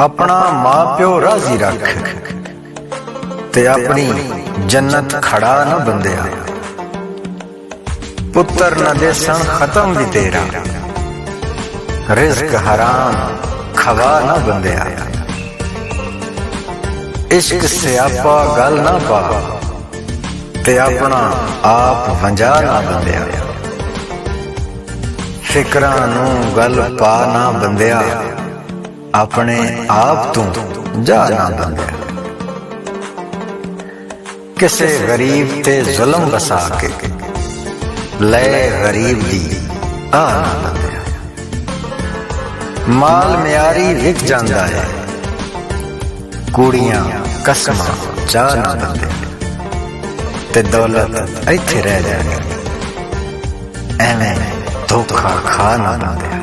अपना मां प्यो राजी रख ते अपनी जन्नत खड़ा न बंदिया। पुत्र न देसन खत्म भी तेरा, रिज़्क हराम खवा न बंदिया। इश्क से आपा गल ना पा ते अपना आप वंजा ना बंदिया। फिक्रां नू गल पा ना बंदिया, अपने आप तू जा ना बंदिया। किसे गरीब ते जुल्म बसा के ले गरीब दी आ ना बंदिया। माल म्यारी विक जांदा है, कुड़ियां कसमां चा ना बंदिया। ते दौलत इत्थे रह जानी, एवें धोखा खा ना बंदिया।